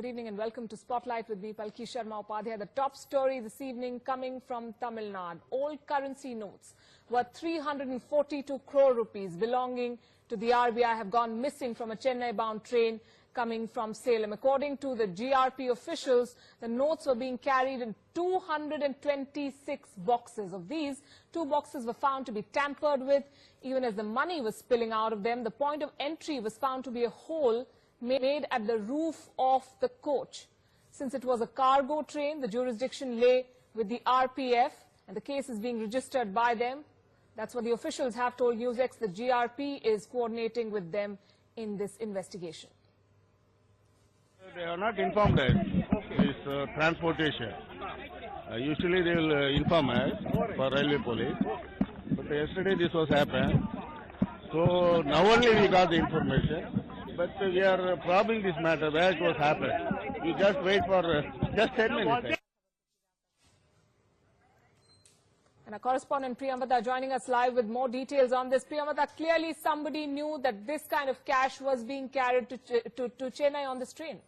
Good evening and welcome to Spotlight with me, Palki Sharma Upadhyay. The top story this evening coming from Tamil Nadu. Old currency notes worth 342 crore rupees belonging to the RBI have gone missing from a Chennai-bound train coming from Salem. According to the GRP officials, the notes were being carried in 226 boxes. Of these, 2 boxes were found to be tampered with. Even as the money was spilling out of them, the point of entry was found to be a hole made at the roof of the coach. Since it was a cargo train, the jurisdiction lay with the RPF and the case is being registered by them. That's what the officials have told NewsX. The GRP is coordinating with them in this investigation. They are not informed us. This transportation. Usually they will inform us for railway police. But yesterday this was happened. So now only we got the information. But we are probing this matter, where it was happened. We just wait for just 10 minutes. And our correspondent Priyamvada joining us live with more details on this. Priyamvada, clearly somebody knew that this kind of cash was being carried to Chennai on this train.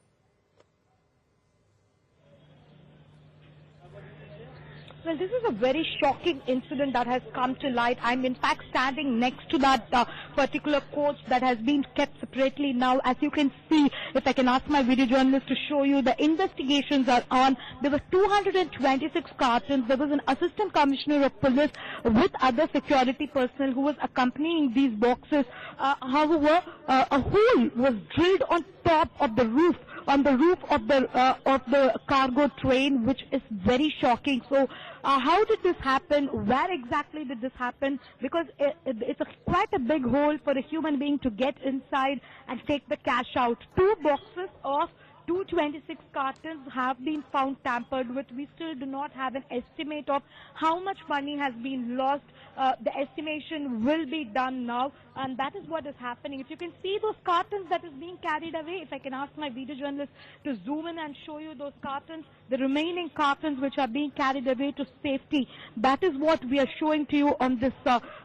Well, this is a very shocking incident that has come to light. I'm in fact standing next to that particular coach that has been kept separately now. As you can see, if I can ask my video journalist to show you, the investigations are on. There were 226 cartons. There was an assistant commissioner of police with other security personnel who was accompanying these boxes. However, a hole was drilled on top of the roof, on the roof of the cargo train, which is very shocking. So how did this happen? Where exactly did this happen? Because it's quite a big hole for a human being to get inside and take the cash out. 2 boxes of 226 cartons have been found tampered with. We still do not have an estimate of how much money has been lost. The estimation will be done now, and that is what is happening. If you can see those cartons that is being carried away, if I can ask my video journalist to zoom in and show you those cartons, the remaining cartons which are being carried away to safety, that is what we are showing to you on this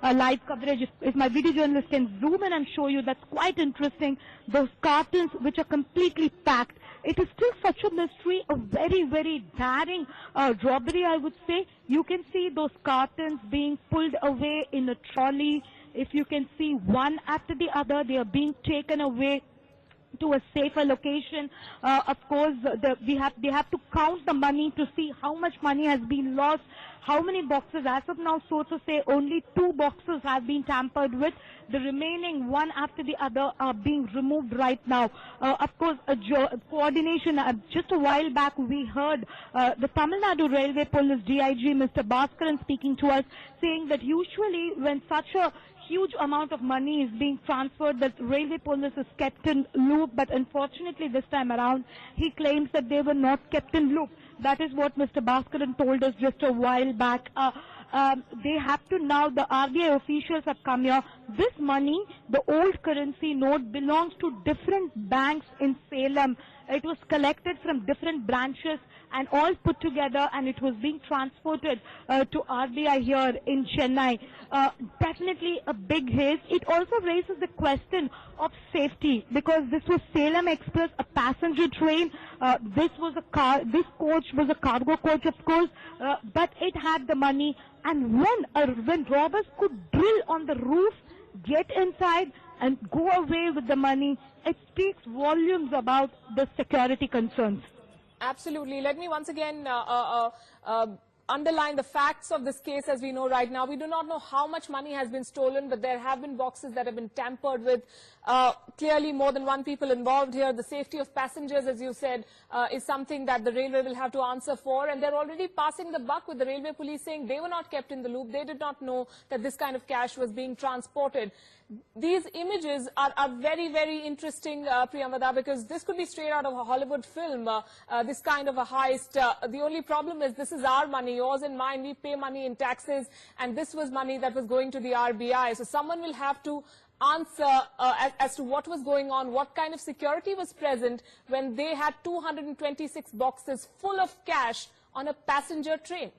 live coverage. If my video journalist can zoom in and show you, that's quite interesting. Those cartons which are completely packed. It is still such a mystery, a very, very daring robbery, I would say. You can see those cartons being pulled away in a trolley. If you can see, one after the other, they are being taken away to a safer location. Of course, they have to count the money to see how much money has been lost, how many boxes. As of now, so to say, only 2 boxes have been tampered with. The remaining one after the other are being removed right now. Of course, coordination. Just a while back, we heard the Tamil Nadu Railway Police DIG, Mr. Bhaskaran, speaking to us, saying that usually when such a huge amount of money is being transferred, that railway police is kept in loop, but unfortunately this time around he claims that they were not kept in loop. That is what Mr. Bhaskaran told us just a while back. They have to now, the RBI officials have come here. This money, the old currency note, belongs to different banks in Salem. It was collected from different branches and all put together, and it was being transported to RBI here in Chennai. Definitely a big haste. It also raises the question of safety, because this was Salem Express, a passenger train. This coach was a cargo coach, of course, but it had the money. And when robbers could drill on the roof, get inside and go away with the money, it speaks volumes about the security concerns. Absolutely. Let me once again underline the facts of this case as we know right now. We do not know how much money has been stolen, but there have been boxes that have been tampered with. Clearly more than 1 people involved here. The safety of passengers, as you said, is something that the railway will have to answer for, and they're already passing the buck with the railway police saying they were not kept in the loop. They did not know that this kind of cash was being transported. These images are very, very interesting, Priyamvada, because this could be straight out of a Hollywood film, this kind of a heist. The only problem is this is our money, yours and mine. We pay money in taxes, and this was money that was going to the RBI. So someone will have to answer as to what was going on, what kind of security was present when they had 226 boxes full of cash on a passenger train.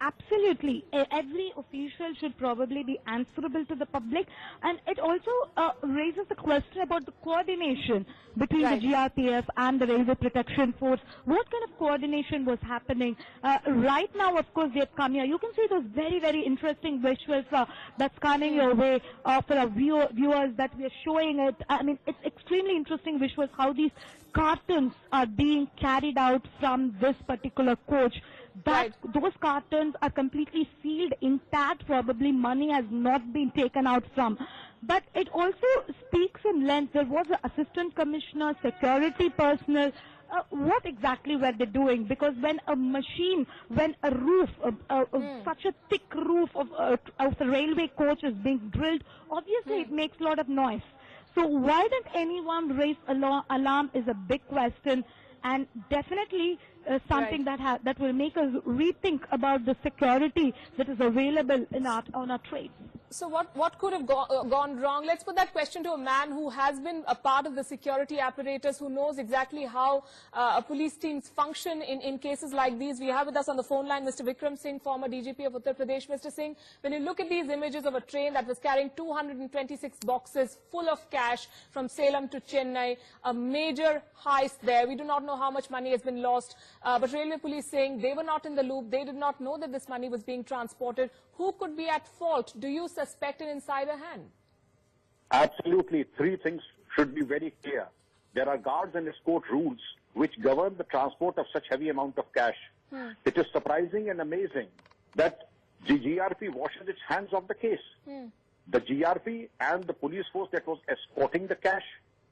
Absolutely. Every official should probably be answerable to the public, and it also raises the question about the coordination between the GRPF and the Railway Protection Force. What kind of coordination was happening? Right now, of course, they've come here. You can see those very, very interesting visuals that's coming your way for our viewers that we are showing it. I mean, it's extremely interesting visuals how these cartons are being carried out from this particular coach. Those cartons are completely sealed intact. Probably money has not been taken out from. But it also speaks in length. There was an assistant commissioner, security personnel. What exactly were they doing? Because when a machine, when a roof, such a thick roof of a railway coach is being drilled, obviously it makes a lot of noise. So why didn't anyone raise alarm is a big question, and definitely something that will make us rethink about the security that is available in on our trains. So what could have gone wrong? Let's put that question to a man who has been a part of the security apparatus, who knows exactly how police teams function in cases like these. We have with us on the phone line Mr. Vikram Singh, former DGP of Uttar Pradesh. Mr. Singh, when you look at these images of a train that was carrying 226 boxes full of cash from Salem to Chennai, a major heist there. We do not know how much money has been lost, but Railway Police saying they were not in the loop. They did not know that this money was being transported. Who could be at fault? Do you suspect an insider hand? Absolutely. Three things should be very clear. There are guards and escort rules which govern the transport of such heavy amount of cash. It is surprising and amazing that the GRP washes its hands of the case. The GRP and the police force that was escorting the cash,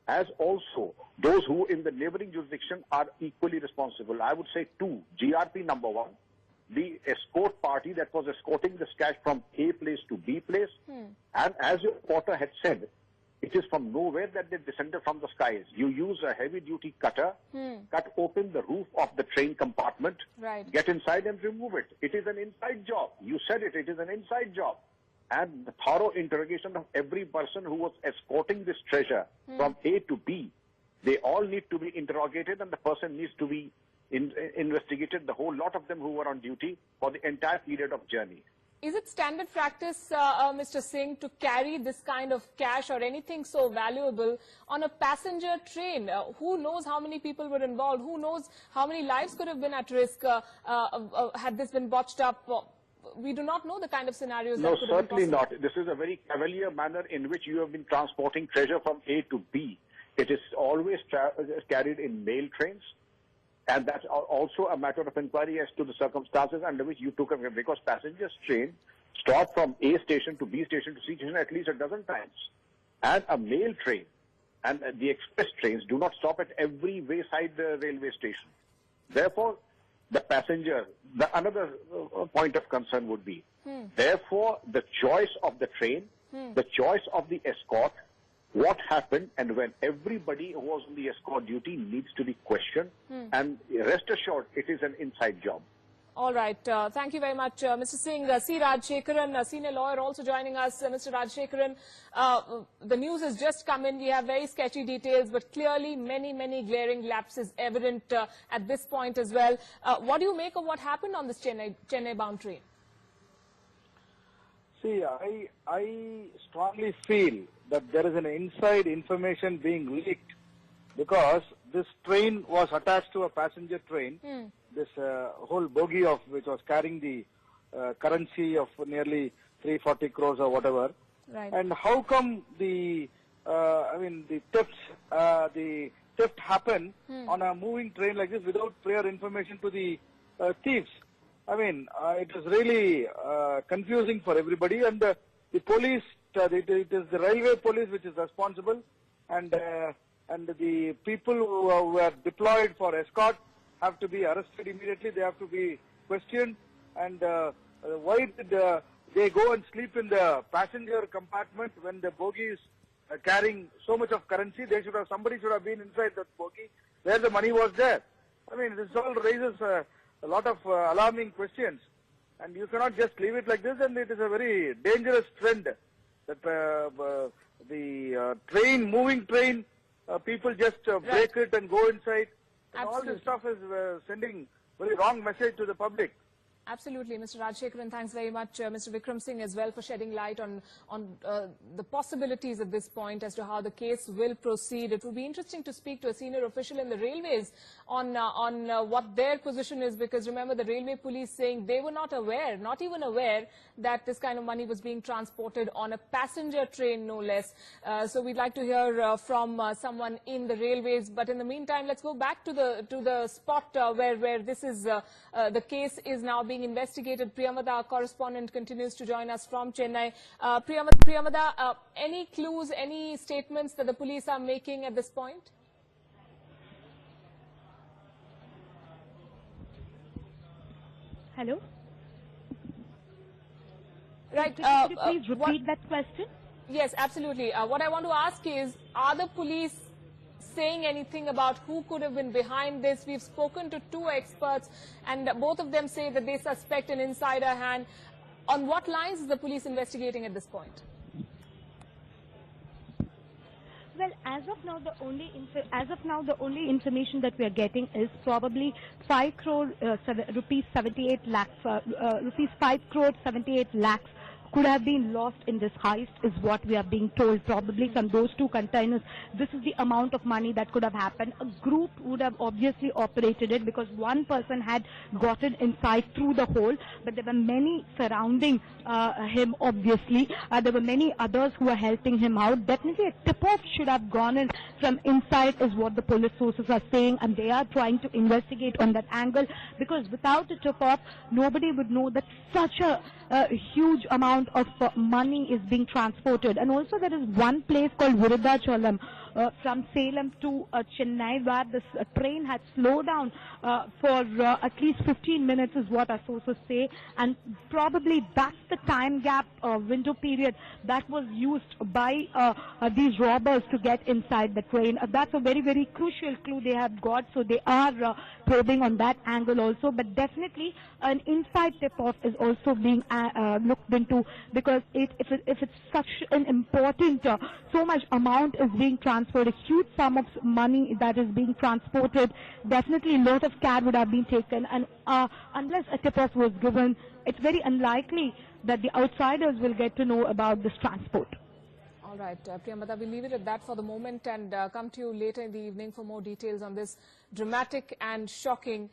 as also those who in the neighboring jurisdiction are equally responsible. I would say two. GRP number one, the escort party that was escorting this cash from A place to B place. And as your reporter had said, it is from nowhere that they descended from the skies. You use a heavy-duty cutter, cut open the roof of the train compartment, get inside and remove it. It is an inside job. You said it, it is an inside job. And the thorough interrogation of every person who was escorting this treasure from A to B, they all need to be interrogated, and the person needs to be investigated, the whole lot of them who were on duty for the entire period of journey. Is it standard practice, Mr. Singh, to carry this kind of cash or anything so valuable on a passenger train? Who knows how many people were involved? Who knows how many lives could have been at risk had this been botched up? We do not know the kind of scenarios that could have been possible. No, certainly not. This is a very cavalier manner in which you have been transporting treasure from A to B. It is always carried in mail trains. And that's also a matter of inquiry as to the circumstances under which you took it, because passengers train stop from A station to B station to C station at least a dozen times. And a mail train and the express trains do not stop at every wayside railway station. Therefore, the passenger, another point of concern would be, therefore, the choice of the train, the choice of the escort, what happened, and when everybody who was on the escort duty needs to be questioned, and rest assured, it is an inside job. All right. Thank you very much, Mr. Singh. C. Rajshekaran, senior lawyer, also joining us. Mr. Rajshekaran, the news has just come in. We have very sketchy details, but clearly many, many glaring lapses evident at this point as well. What do you make of what happened on this Chennai-bound train? See, I strongly feel that there is an inside information being leaked, because this train was attached to a passenger train. This whole bogie of which was carrying the currency of nearly 340 crores or whatever. And how come the theft happened on a moving train like this without prior information to the thieves? I mean, it is really confusing for everybody, and the police, it is the railway police which is responsible, and the people who were deployed for escort have to be arrested immediately. They have to be questioned. And why did they go and sleep in the passenger compartment when the bogie is carrying so much of currency? Somebody should have been inside that bogie where the money was there. I mean, this all raises a lot of alarming questions, and you cannot just leave it like this. And it is a very dangerous trend that the moving train, people just break it and go inside. And all this stuff is sending very wrong message to the public. Absolutely, Mr. Rajshekharan, thanks very much, Mr. Vikram Singh as well for shedding light on the possibilities at this point as to how the case will proceed. It will be interesting to speak to a senior official in the railways on what their position is, because remember the railway police saying they were not aware, not even aware that this kind of money was being transported on a passenger train, no less. So we'd like to hear from someone in the railways. But in the meantime, let's go back to the spot where this is the case is now being investigated. Priyamada, our correspondent, continues to join us from Chennai. Priyamada, any clues, any statements that the police are making at this point? Hello? Right. Could you please repeat that question? Yes, absolutely. What I want to ask is, are the police saying anything about who could have been behind this? We've spoken to two experts and both of them say that they suspect an insider hand. On what lines is the police investigating at this point? Well, as of now, the only information that we are getting is probably 5 crore rupees 78 lakhs, rupees 5 crore 78 lakhs could have been lost in this heist, is what we are being told, probably from those two containers. This is the amount of money that could have happened. A group would have obviously operated it because one person had gotten inside through the hole, but there were many surrounding him, obviously. There were many others who were helping him out. Definitely a tip-off should have gone in from inside is what the police sources are saying, and they are trying to investigate on that angle, because without a tip-off, nobody would know that such a huge amount of money is being transported. And also there is one place called Virudhachalam from Salem to Chennai, where this train had slowed down for at least 15 minutes is what our sources say, and probably that's the time gap window period that was used by these robbers to get inside the train. That's a very, very crucial clue they have got, so they are probing on that angle also. But definitely an inside tip-off is also being looked into, because if it's such an important, so much amount is being transferred, a huge sum of money that is being transported, definitely a lot of care would have been taken, and unless a tip-off was given, it's very unlikely that the outsiders will get to know about this transport. All right, Priyamada, we'll leave it at that for the moment and come to you later in the evening for more details on this dramatic and shocking